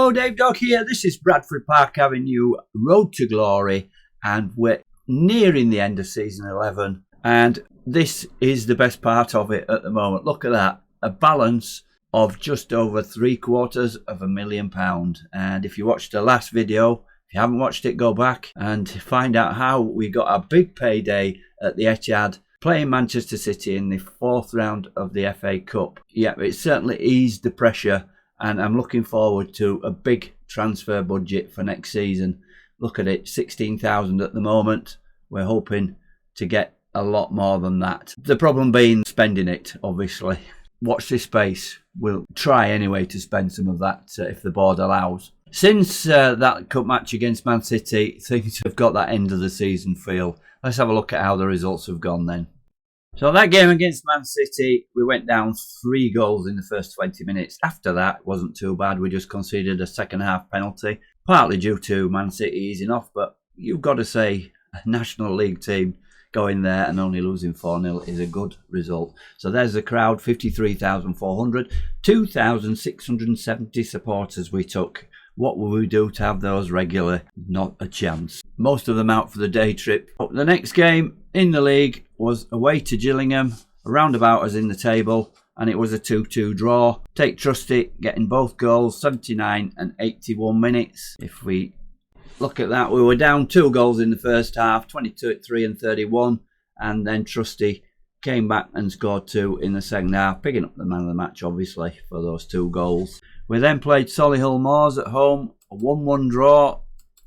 Hello, Dave Dog here. This is Bradford Park Avenue, Road to Glory, and we're nearing the end of season 11. And this is the best part of it at the moment. Look at that, a balance of just over £750,000. And if you watched the last video, if you haven't watched it, go back and find out how we got our big payday at the Etihad, playing Manchester City in the fourth round of the FA Cup. Yeah, it certainly eased the pressure, and I'm looking forward to a big transfer budget for next season. Look at it, 16,000 at the moment. We're hoping to get a lot more than that. The problem being spending it, obviously. Watch this space. We'll try anyway to spend some of that if the board allows. Since that cup match against Man City, things have got that end of the season feel. Let's have a look at how the results have gone then. So that game against Man City, we went down 3 goals in the first 20 minutes. After that, it wasn't too bad. We just conceded a second half penalty, partly due to Man City easing off. But you've got to say, a National League team going there and only losing 4-0 is a good result. So there's the crowd, 53,400, 2,670 supporters we took. What will we do to have those regularly? Not a chance. Most of them out for the day trip. The next game in the league was away to Gillingham, around about us in the table, and it was a 2-2 draw. Take Trusty getting both goals, 79 and 81 minutes. If we look at that, we were down 2 goals in the first half, 22-3 and 31, and then Trusty came back and scored 2 in the second half, picking up the man of the match, obviously, for those 2 goals. We then played Solihull Moors at home, a 1-1 draw,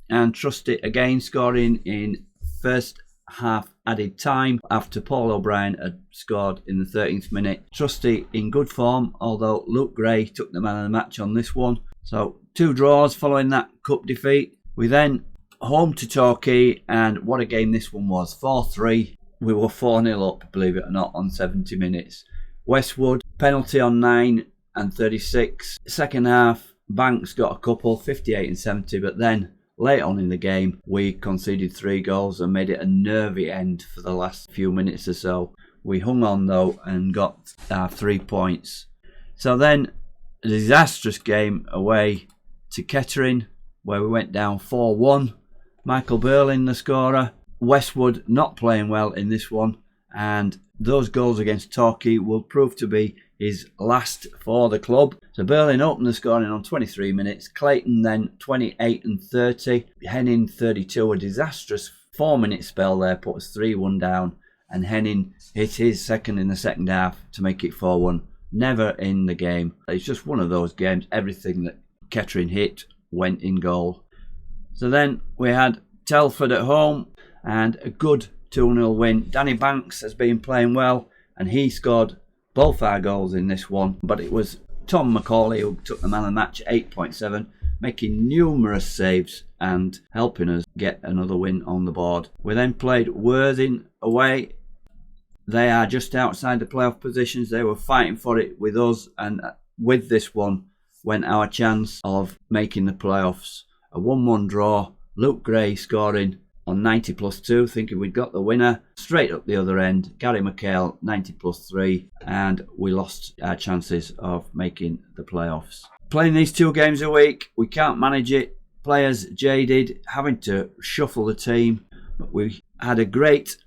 and Trusty again scoring in first half added time after Paul O'Brien had scored in the 13th minute. Trusty in good form, although Luke Gray took the man of the match on this one. So 2 draws following that cup defeat. We then home to Torquay, and what a game this one was, 4-3. We were 4-0 up, believe it or not, on 70 minutes. Westwood, penalty on 9 and 36. Second half, Banks got a couple, 58 and 70, but then late on in the game, we conceded 3 goals and made it a nervy end for the last few minutes or so. We hung on though and got our 3 points. So then, a disastrous game away to Kettering, where we went down 4-1. Michael Berlin, the scorer. Westwood not playing well in this one, and those goals against Torquay will prove to be his last for the club. So Berlin opened the scoring on 23 minutes, Clayton then 28 and 30, Henning 32, a disastrous 4-minute spell there, put us 3-1 down, and Henning hit his second in the second half to make it 4-1. Never in the game. It's just one of those games, everything that Kettering hit went in goal. So then we had Telford at home, and a good 2-0 win. Danny Banks has been playing well, and he scored both our goals in this one, but it was Tom McCauley who took the man of the match at 8.7, making numerous saves and helping us get another win on the board. We then played Worthing away. They are just outside the playoff positions. They were fighting for it with us, and with this one went our chance of making the playoffs. A 1-1 draw, Luke Gray scoring on 90+2, thinking we'd got the winner. Straight up the other end, Gary McHale, 90+3, and we lost our chances of making the playoffs. Playing these 2 games a week, we can't manage it. Players jaded, having to shuffle the team. But we had a great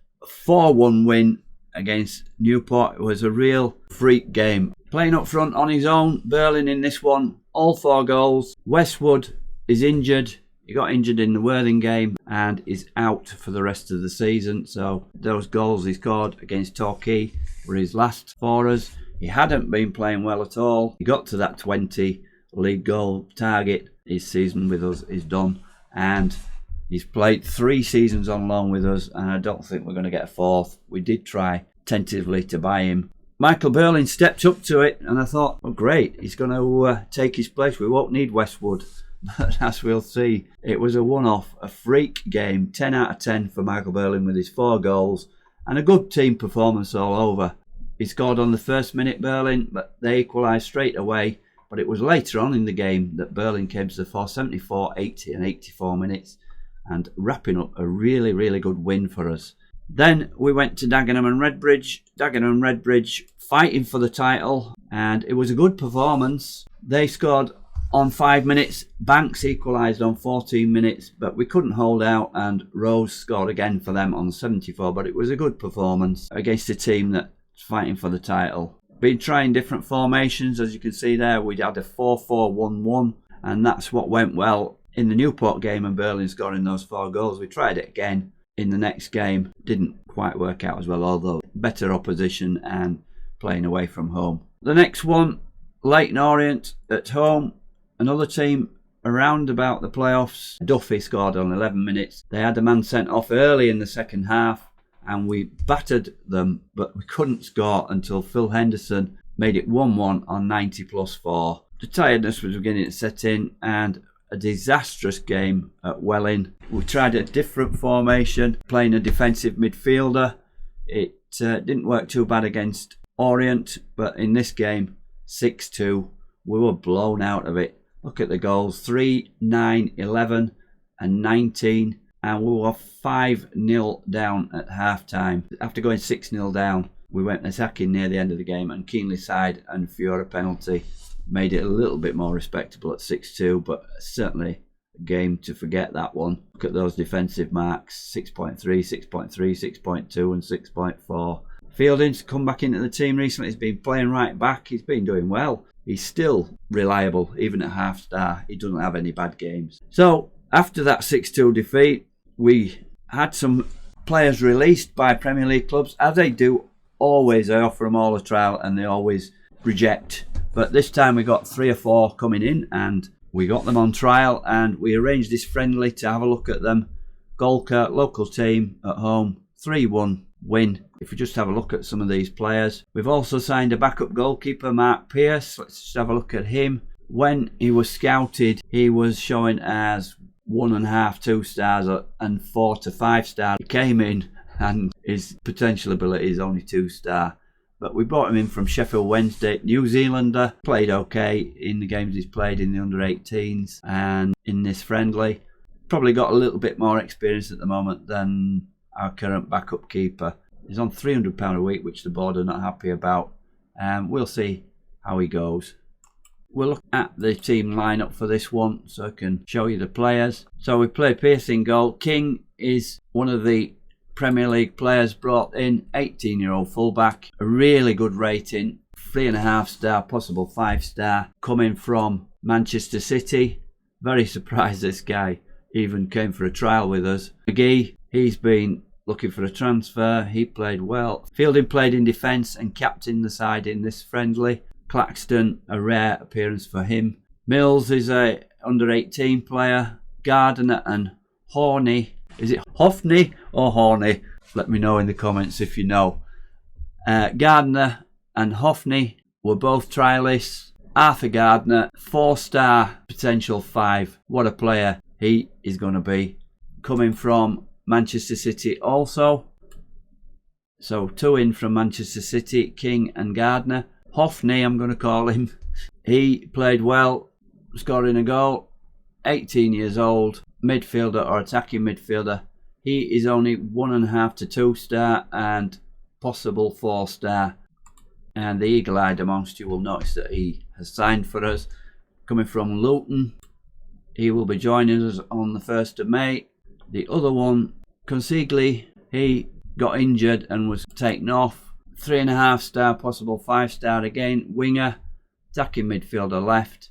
4-1 win against Newport. It was a real freak game. Playing up front on his own, Berlin in this one, all 4 goals. Westwood is injured. He got injured in the Worthing game and is out for the rest of the season. So those goals he scored against Torquay were his last for us. He hadn't been playing well at all. He got to that 20 league goal target. His season with us is done. And he's played 3 seasons on loan with us, and I don't think we're going to get a 4th. We did try tentatively to buy him. Michael Berlin stepped up to it, and I thought, well, great, he's going to take his place. We won't need Westwood. But as we'll see, it was a one-off, a freak game. 10 out of 10 for Michael Berlin with his 4 goals, and a good team performance all over. He scored on the first minute, Berlin, but they equalised straight away. But it was later on in the game that Berlin came to the fore, 74, 80 and 84 minutes, and wrapping up a really, really good win for us. Then we went to Dagenham and Redbridge. Dagenham and Redbridge fighting for the title, and it was a good performance. They scored on 5 minutes. Banks equalised on 14 minutes, but we couldn't hold out, and Rose scored again for them on 74. But it was a good performance against a team that's fighting for the title. Been trying different formations, as you can see there. We had a 4-4-1-1, and that's what went well in the Newport game, and Berlin scoring those 4 goals. We tried it again in the next game. Didn't quite work out as well, although better opposition and playing away from home. The next one, Leyton Orient at home. Another team around about the playoffs. Duffy scored on 11 minutes. They had a man sent off early in the second half, and we battered them, but we couldn't score until Phil Henderson made it 1-1 on 90+4. The tiredness was beginning to set in, and a disastrous game at Welling. We tried a different formation, playing a defensive midfielder. It didn't work too bad against Orient, but in this game, 6-2, we were blown out of it. Look at the goals, 3, 9, 11 and 19, and we were 5-0 down at half-time. After going 6-0 down, we went attacking near the end of the game, and Keenley side and Fiora penalty made it a little bit more respectable at 6-2, but certainly a game to forget, that one. Look at those defensive marks, 6.3, 6.3, 6.2 and 6.4. Fielding's come back into the team recently. He's been playing right back. He's been doing well. He's still reliable, even at half-star. He doesn't have any bad games. So, after that 6-2 defeat, we had some players released by Premier League clubs. As they do always, I offer them all a trial and they always reject. But this time we got 3 or 4 coming in, and we got them on trial, and we arranged this friendly to have a look at them. Golkar, local team at home, 3-1 win. If we just have a look at some of these players. We've also signed a backup goalkeeper, Mark Pearce. Let's just have a look at him. When he was scouted, he was showing as 1.5, 2 stars and 4 to 5 stars. He came in and his potential ability is only 2-star. But we brought him in from Sheffield Wednesday, New Zealander. Played okay in the games he's played in the under-18s and in this friendly. Probably got a little bit more experience at the moment than our current backup keeper. He's on £300 a week, which the board are not happy about. We'll see how he goes. We'll look at the team lineup for this one so I can show you the players. So we play Pearce in goal. King is one of the Premier League players brought in, 18-year-old fullback, a really good rating, 3.5 star, possible 5 star, coming from Manchester City. Very surprised this guy even came for a trial with us. McGee, he's been looking for a transfer. He played well. Fielding played in defence and captained the side in this friendly. Claxton, a rare appearance for him. Mills is a under-18 player. Gardner and Horney. Is it Hoffney or Horney? Let me know in the comments if you know. Gardner and Hoffney were both trialists. Arthur Gardner, 4-star, potential 5. What a player he is going to be. Coming from Manchester City also. So 2 in from Manchester City, King and Gardner. Hoffney, I'm going to call him. He played well, scoring a goal. 18 years old. Midfielder or attacking midfielder. He is only 1.5 to 2-star and possible 4-star. And the eagle-eyed amongst you will notice that he has signed for us. Coming from Luton. He will be joining us on the 1st of May. The other one, Consigli, he got injured and was taken off. 3.5 star, possible 5 star again. Winger, attacking midfielder left.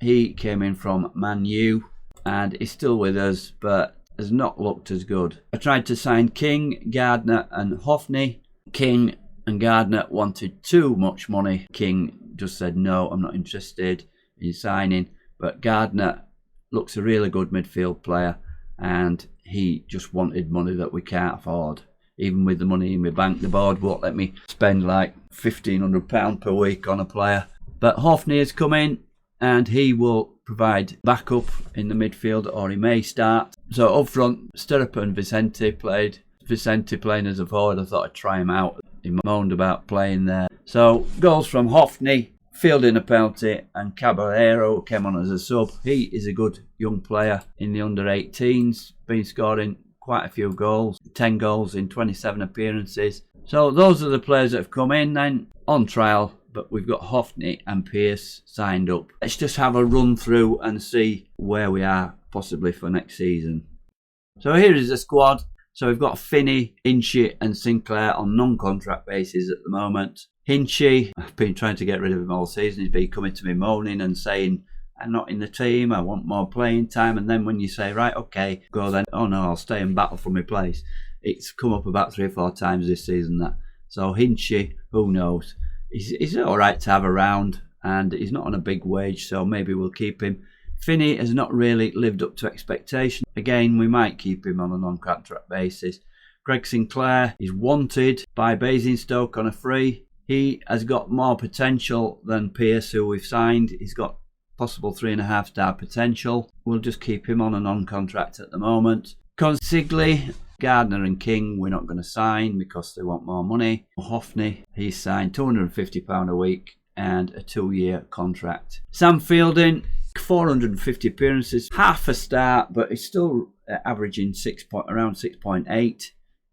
He came in from Man U and is still with us, but has not looked as good. I tried to sign King, Gardner and Hoffney. King and Gardner wanted too much money. King just said, no, I'm not interested in signing. But Gardner looks a really good midfield player, and he just wanted money that we can't afford. Even with the money in my bank, the board won't let me spend like £1,500 per week on a player. But Hoffney has come in, and he will provide backup in the midfield, or he may start. So up front, Stirrup and Vicente played. Vicente playing as a forward, I thought I'd try him out. He moaned about playing there. So goals from Hoffney, fielding a penalty, and Caballero came on as a sub. He is a good young player in the under-18s, been scoring quite a few goals, 10 goals in 27 appearances. So those are the players that have come in then on trial but we've got Hoffney and Pearce signed up. Let's just have a run through and see where we are possibly for next season. So here is the squad. So we've got Finney, Hinchy and Sinclair on non-contract basis at the moment. Hinchy, I've been trying to get rid of him all season. He's been coming to me moaning and saying, I'm not in the team, I want more playing time. And then when you say, right, okay, go then, oh no, I'll stay and battle for my place. It's come up about 3 or 4 times this season, that. So Hinchy, who knows? He's all right to have around, and he's not on a big wage, so maybe we'll keep him. Finney has not really lived up to expectation. Again, we might keep him on a non-contract basis. Greg Sinclair is wanted by Basingstoke on a free. He has got more potential than Pearce, who we've signed. He's got possible 3.5-star potential. We'll just keep him on a non-contract at the moment. Consigley, Gardner and King we're not going to sign because they want more money. Hoffney, he's signed £250 a week and a 2-year contract. Sam Fielding, 450 appearances, half a star, but he's still averaging around 6.8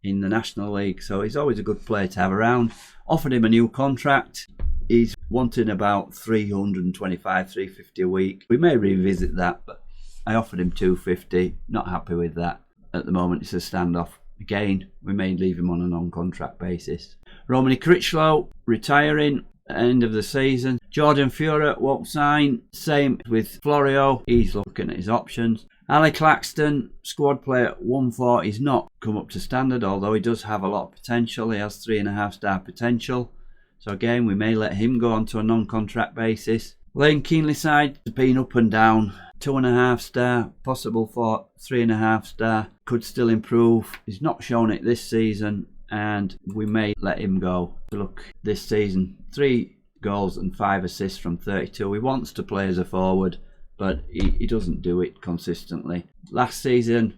in the National League, so he's always a good player to have around. Offered him a new contract. He's wanting about 325, 350 a week. We may revisit that, but I offered him 250. Not happy with that. At the moment, it's a standoff. Again, we may leave him on a non-contract basis. Romany Critchlow, retiring at the end of the season. Jordan Fuhrer won't sign. Same with Florio. He's looking at his options. Ali Claxton, squad player at 140. He's not come up to standard, although he does have a lot of potential. He has 3.5-star potential. So again, we may let him go onto a non-contract basis. Lane Keenlyside has been up and down. 2.5-star, possible for 3.5-star. Could still improve. He's not shown it this season, and we may let him go. Look, this season, 3 goals and 5 assists from 32. He wants to play as a forward, but he doesn't do it consistently. Last season,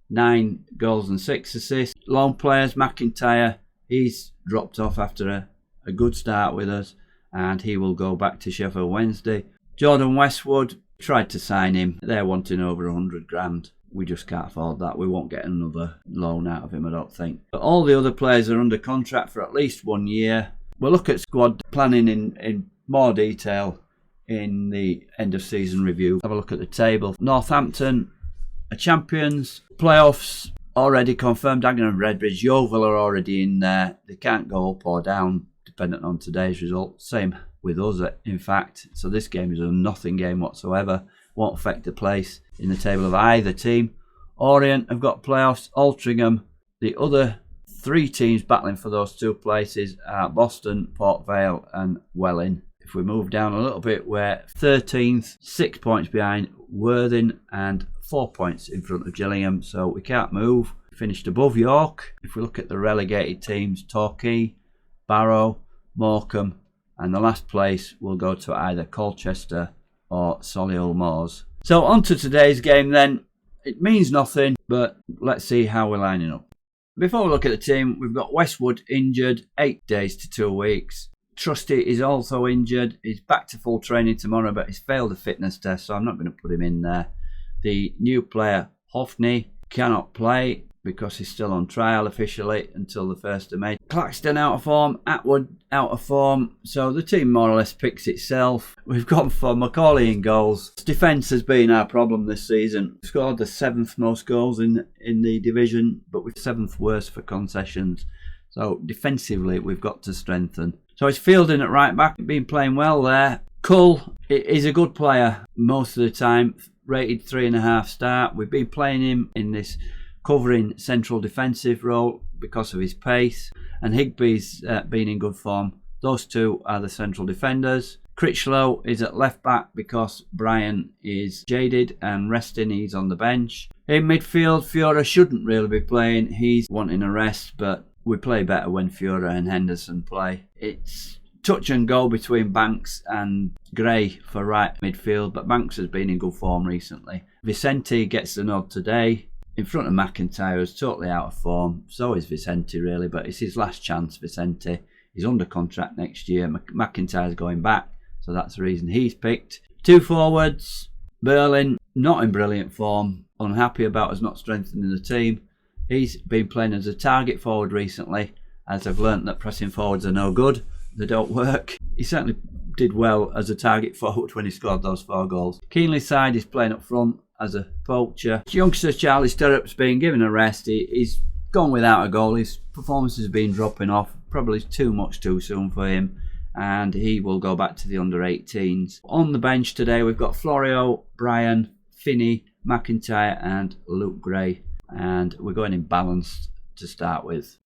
9 goals and 6 assists. Lone players, McIntyre, he's dropped off after a good start with us, and he will go back to Sheffield Wednesday. Jordan Westwood, tried to sign him. They're wanting over 100 grand. We just can't afford that. We won't get another loan out of him, I don't think. But all the other players are under contract for at least 1 year. We'll look at squad planning in more detail in the end of season review. Have a look at the table. Northampton are champions. Playoffs already confirmed. Dagenham and Redbridge, Yeovil are already in there. They can't go up or down dependent on today's result. Same with us, in fact. So this game is a nothing game whatsoever. Won't affect the place in the table of either team. Orient have got playoffs. Altrincham, the other 3 teams battling for those 2 places are Boston, Port Vale and Welling. If we move down a little bit, we're 13th, 6 points behind Worthing and 4 points in front of Gillingham, so we can't move. Finished above York. If we look at the relegated teams, Torquay, Barrow, Morecambe, and the last place will go to either Colchester or Solihull Moors. So on to today's game then. It means nothing, but let's see how we're lining up. Before we look at the team, we've got Westwood injured, 8 days to 2 weeks. Trusty is also injured. He's back to full training tomorrow, but he's failed a fitness test, so I'm not going to put him in there. The new player, Hoffney, cannot play because he's still on trial officially until the 1st of May. Claxton out of form, Atwood out of form, so the team more or less picks itself. We've gone for Macaulay in goals. Defence has been our problem this season. We've scored the 7th most goals in the division, but we're 7th worst for concessions. So defensively, we've got to strengthen. So it's Fielding at right back, been playing well there. Cull is a good player most of the time, rated 3.5-star. We've been playing him in this covering central defensive role because of his pace, and Higby's been in good form. Those 2 are the central defenders. Critchlow is at left back because Brian is jaded and resting. He's on the bench. In midfield, Fiora shouldn't really be playing. He's wanting a rest, but we play better when Fiora and Henderson play. It's touch and go between Banks and Gray for right midfield, but Banks has been in good form recently. Vicente gets the nod today. In front of McIntyre, is totally out of form. So is Vicente really, but it's his last chance, Vicente. He's under contract next year. McIntyre's going back, so that's the reason he's picked. 2 forwards, Berlin, not in brilliant form. Unhappy about us not strengthening the team. He's been playing as a target forward recently, as I've learnt that pressing forwards are no good. They don't work. he certainly did well as a target forward when he scored those 4 goals. Keenly's side is playing up front as a poacher. Youngster Charlie Stirrup's been given a rest. He's gone without a goal. His performance has been dropping off. Probably too much too soon for him. And he will go back to the under-18s. On the bench today, we've got Florio, Brian, Finney, McIntyre and Luke Gray. And we're going in balanced to start with.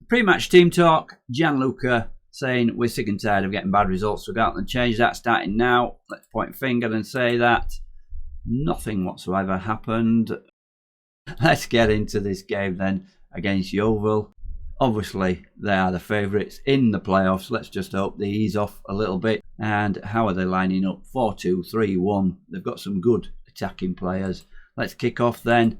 Pre-match team talk. Gianluca saying we're sick and tired of getting bad results. We'll go out and change that starting now. Let's point a finger and say that nothing whatsoever happened. Let's get into this game then against Yeovil. Obviously, they are the favourites in the playoffs. Let's just hope they ease off a little bit. And how are they lining up? 4-2-3-1. They've got some good attacking players. Let's kick off then.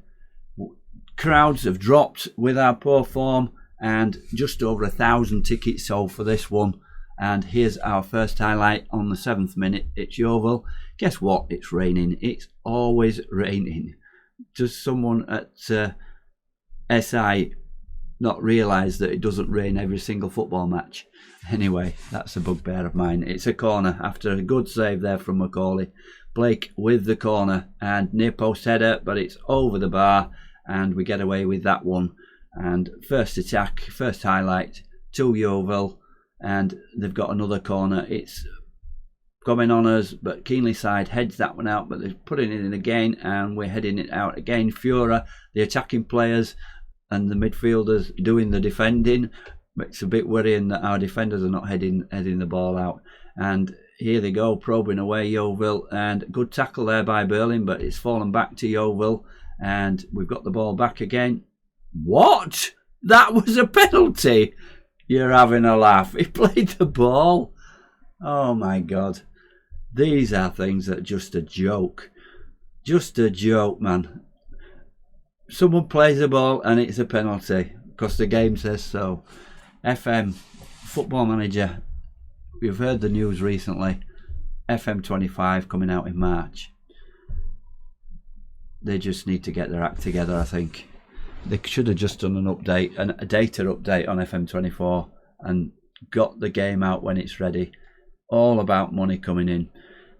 Crowds have dropped with our poor form, and just over 1,000 tickets sold for this one. And here's our first highlight on the 7th minute. It's Yeovil. Guess what? It's raining. It's always raining. Does someone at SI not realise that it doesn't rain every single football match? Anyway, that's a bugbear of mine. It's a corner after a good save there from Macaulay. Blake with the corner and near post header, but it's over the bar and we get away with that one. And first attack, first highlight to Yeovil, and they've got another corner. It's coming on us, but Keenly's side heads that one out, but they're putting it in again and we're heading it out again. Fura, the attacking players and the midfielders doing the defending. It's a bit worrying that our defenders are not heading the ball out. And here they go, probing away Yeovil, and good tackle there by Berlin, but it's fallen back to Yeovil and we've got the ball back again. What? That was a penalty? You're having a laugh. He played the ball. Oh my God. These are things that are just a joke. Just a joke, man. Someone plays the ball and it's a penalty because the game says so. FM, Football Manager. We've heard the news recently. FM25 coming out in March. They just need to get their act together, I think. They should have just done an update, a data update on FM24 and got the game out when it's ready. All about money coming in.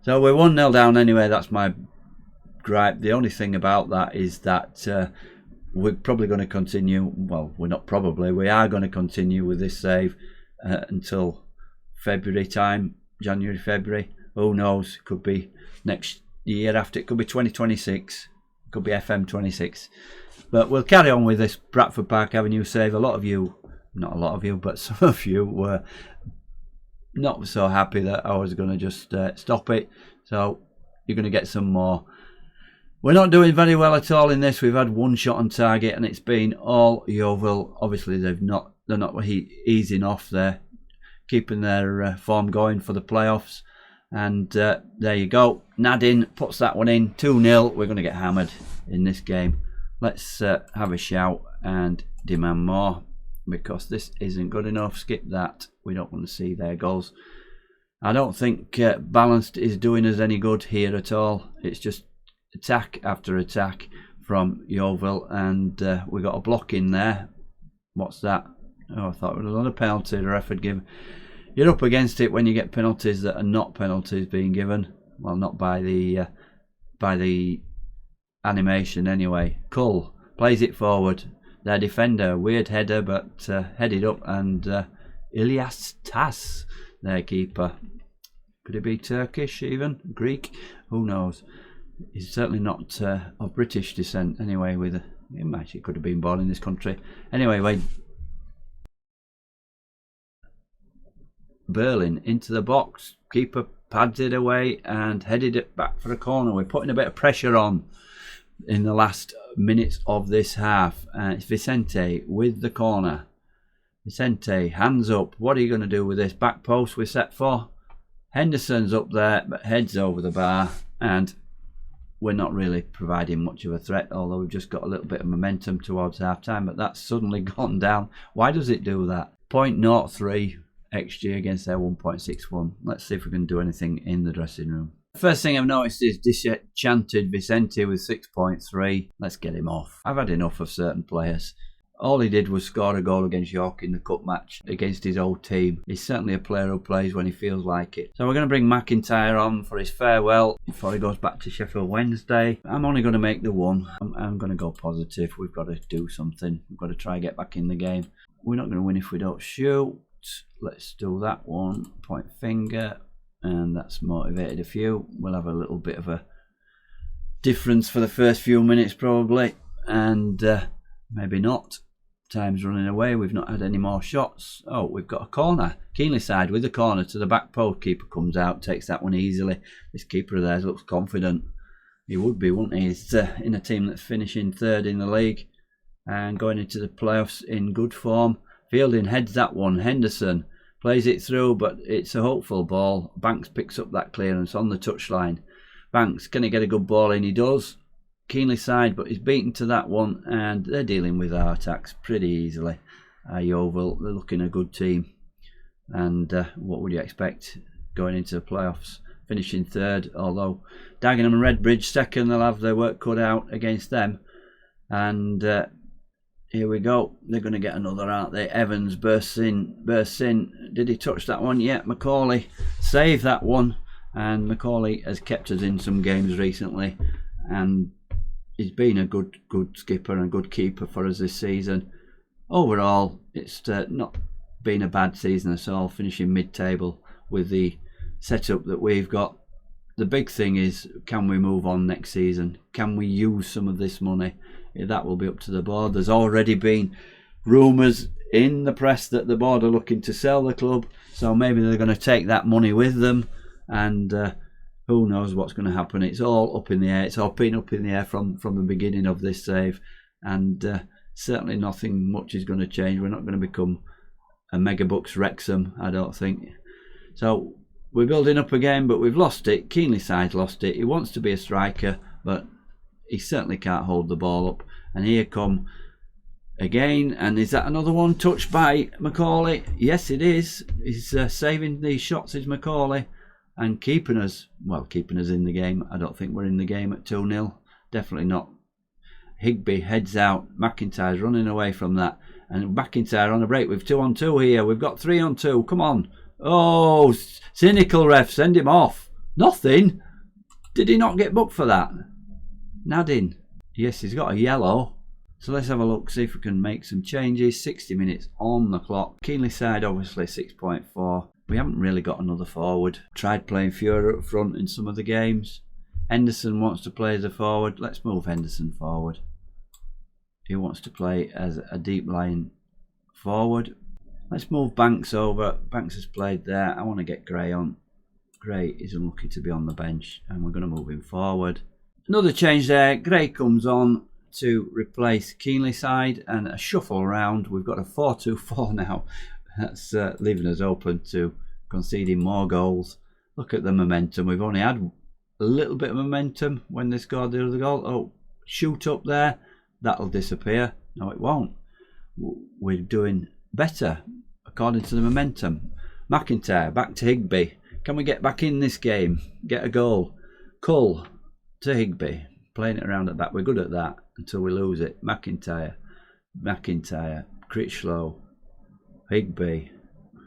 So we're 1-0 down anyway. That's my gripe. The only thing about that is that we're probably going to continue. Well, we're not probably. We are going to continue with this save until February time. January, February. Who knows? Could be next year after. It could be 2026. It could be FM26. But we'll carry on with this Bradford Park Avenue save. A lot of you, not a lot of you, but some of you were not so happy that I was going to just stop it. So you're going to get some more. We're not doing very well at all in this. We've had one shot on target and it's been all Yeovil. Obviously they're not easing off there, keeping their form going for the playoffs. And there you go. Nadine puts that one in. 2-0. We're going to get hammered in this game. Let's have a shout and demand more, because this isn't good enough. Skip that. We don't want to see their goals. I don't think balanced is doing us any good here at all. It's just attack after attack from Yeovil, and we got a block in there. What's that? Oh, I thought it was another penalty the ref had given. You're up against it when you get penalties that are not penalties being given. Well, not by the animation anyway. Cull plays it forward. Their defender, weird header, but headed up, and Ilyas Tas, their keeper. Could it be Turkish even? Greek? Who knows? He's certainly not of British descent anyway. He could have been born in this country. Anyway, Berlin into the box. Keeper pads it away and headed it back for a corner. We're putting a bit of pressure on in the last minutes of this half. It's Vicente with the corner. Vicente, hands up. What are you going to do with this? Back post we're set for. Henderson's up there, but heads over the bar, and we're not really providing much of a threat, although we've just got a little bit of momentum towards half time, but that's suddenly gone down. Why does it do that? 0.03 XG against their 1.61. Let's see if we can do anything in the dressing room. First thing I've noticed is disenchanted Vicente with 6.3. Let's get him off. I've had enough of certain players. All he did was score a goal against York in the cup match against his old team. He's certainly a player who plays when he feels like it. So we're going to bring McIntyre on for his farewell before he goes back to Sheffield Wednesday. I'm only going to make the one. I'm going to go positive. We've got to do something. We've got to try and get back in the game. We're not going to win if we don't shoot. Let's do that one. Point finger. And that's motivated a few. We'll have a little bit of a difference for the first few minutes probably. And maybe not. Time's running away. We've not had any more shots. Oh, we've got a corner. Keenly side with the corner to the back post. Keeper comes out, takes that one easily. This keeper of theirs looks confident. He would be, wouldn't he? He's in a team that's finishing third in the league and going into the playoffs in good form. Fielding heads that one. Henderson plays it through, but it's a hopeful ball. Banks picks up that clearance on the touchline. Banks, can he get a good ball in? He does. Keenly side, but he's beaten to that one, and they're dealing with our attacks pretty easily. Yeovil, they're looking a good team, and what would you expect going into the playoffs? Finishing third, although Dagenham and Redbridge second, they'll have their work cut out against them. And here we go. They're going to get another, aren't they? Evans bursts in. Did he touch that one? Yeah, Macaulay saved that one, and Macaulay has kept us in some games recently, and he's been a good skipper and a good keeper for us this season. Overall, it's not been a bad season at all, finishing mid-table with the setup that we've got. The big thing is, can we move on next season? Can we use some of this money? That will be up to the board. There's already been rumours in the press that the board are looking to sell the club, so maybe they're going to take that money with them, and who knows what's going to happen. It's all up in the air. It's all been up in the air from the beginning of this save, and certainly nothing much is going to change. We're not going to become a Megabucks Wrexham, I don't think. So we're building up again, but we've lost it. Keenly side lost it. He wants to be a striker, but he certainly can't hold the ball up. And here come again, and is that another one touched by Macaulay? Yes, it is. He's saving these shots, is Macaulay, and keeping us in the game. I don't think we're in the game at 2-0. Definitely not. Higby heads out. McIntyre's running away from that. And McIntyre on a break with 2-on-2 here. We've got 3-on-2. Come on. Oh, cynical ref. Send him off. Nothing. Did he not get booked for that? Nadine. Yes, he's got a yellow. So let's have a look, see if we can make some changes. 60 minutes on the clock. Keenly side, obviously, 6.4. We haven't really got another forward. Tried playing Fury up front in some of the games. Henderson wants to play as a forward. Let's move Henderson forward. He wants to play as a deep line forward. Let's move Banks over. Banks has played there. I want to get Gray on. Gray is unlucky to be on the bench, and we're going to move him forward. Another change there. Gray comes on to replace Keenly side, and a shuffle around. We've got a 4-2-4 now. That's leaving us open to conceding more goals. Look at the momentum. We've only had a little bit of momentum when they scored the other goal. Oh, shoot up there. That'll disappear. No, it won't. We're doing better according to the momentum. McIntyre back to Higby. Can we get back in this game? Get a goal. Cull to Higby. Playing it around at back. We're good at that until we lose it. McIntyre. Critchlow. Higby.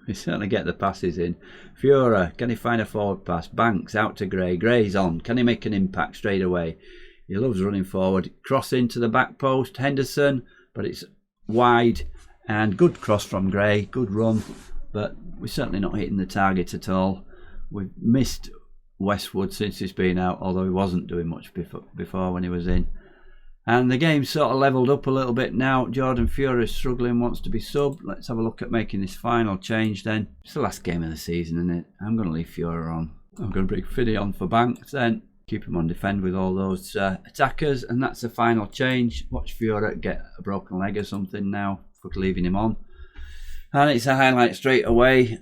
We certainly get the passes in. Fuhrer, can he find a forward pass? Banks out to Gray. Gray's on. Can he make an impact straight away? He loves running forward. Cross into the back post. Henderson, but it's wide. And good cross from Gray. Good run. But we're certainly not hitting the target at all. We've missed Westwood since he's been out, although he wasn't doing much before when he was in. And the game's sort of levelled up a little bit now. Jordan Fuhrer is struggling, wants to be sub. Let's have a look at making this final change then. It's the last game of the season, isn't it? I'm going to leave Fuhrer on. I'm going to bring Finney on for Banks then. Keep him on defend with all those attackers. And that's the final change. Watch Fuhrer get a broken leg or something now for leaving him on. And it's a highlight straight away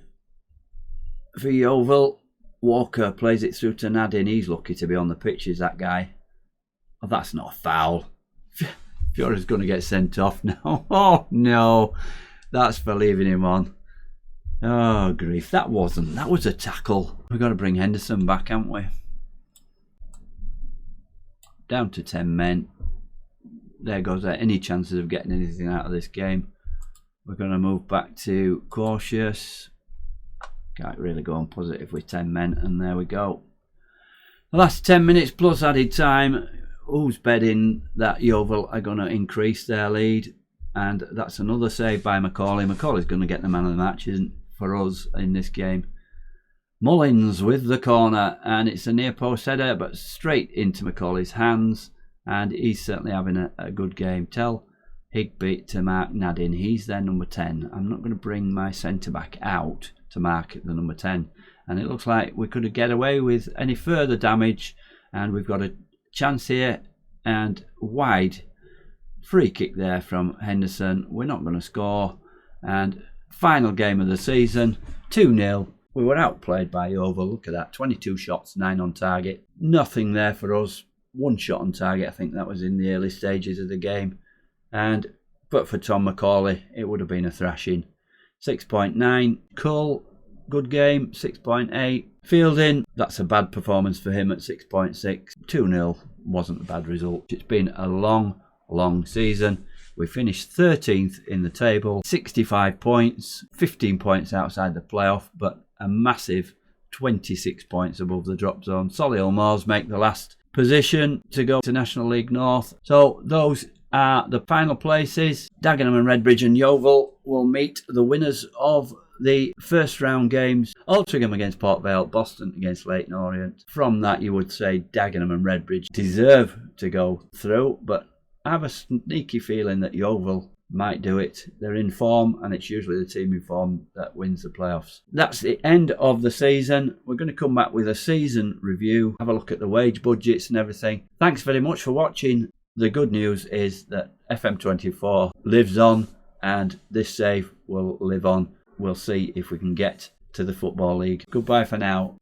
for Yeovil. Walker plays it through to Nadine. He's lucky to be on the pitch, is that guy. Oh, that's not a foul. Fuhrer's going to get sent off now. Oh, no. That's for leaving him on. Oh, grief. That was a tackle. We've got to bring Henderson back, haven't we? Down to 10 men. there goes any chances of getting anything out of this game. We're going to move back to cautious. Can't really go on positive with 10 men, and there we go. The last 10 minutes plus added time. Who's betting that Yeovil are going to increase their lead? And that's another save by Macaulay. Macaulay's going to get the man of the match, isn't for us in this game. Mullins with the corner, and it's a near post header, but straight into Macaulay's hands, and he's certainly having a good game. Tell Higby to mark Nadin. He's their number 10. I'm not going to bring my centre back out to mark the number 10, and it looks like we could get away with any further damage, and we've got a chance here, and wide free kick there from Henderson. We're not going to score, and final game of the season, 2-0. We were outplayed by Yeovil. Look at that, 22 shots, 9 on target. Nothing there for us. 1 shot on target. I think that was in the early stages of the game. But for Tom Macaulay, it would have been a thrashing. 6.9. Cull, good game, 6.8. Fielding, that's a bad performance for him at 6.6. 2-0 wasn't a bad result. It's been a long season. We finished 13th in the table, 65 points, 15 points outside the playoff, but a massive 26 points above the drop zone. Solihull Moors make the last position to go to National League North. So those are the final places. Dagenham and Redbridge and Yeovil will meet the winners of the first round games. Altrincham against Port Vale, Boston against Leyton Orient. From that, you would say Dagenham and Redbridge deserve to go through, but I have a sneaky feeling that Yeovil might do it. They're in form, and it's usually the team in form that wins the playoffs. That's the end of the season. We're going to come back with a season review, have a look at the wage budgets and everything. Thanks very much for watching. The good news is that FM24 lives on, and this save will live on. We'll see if we can get to the Football League. Goodbye for now.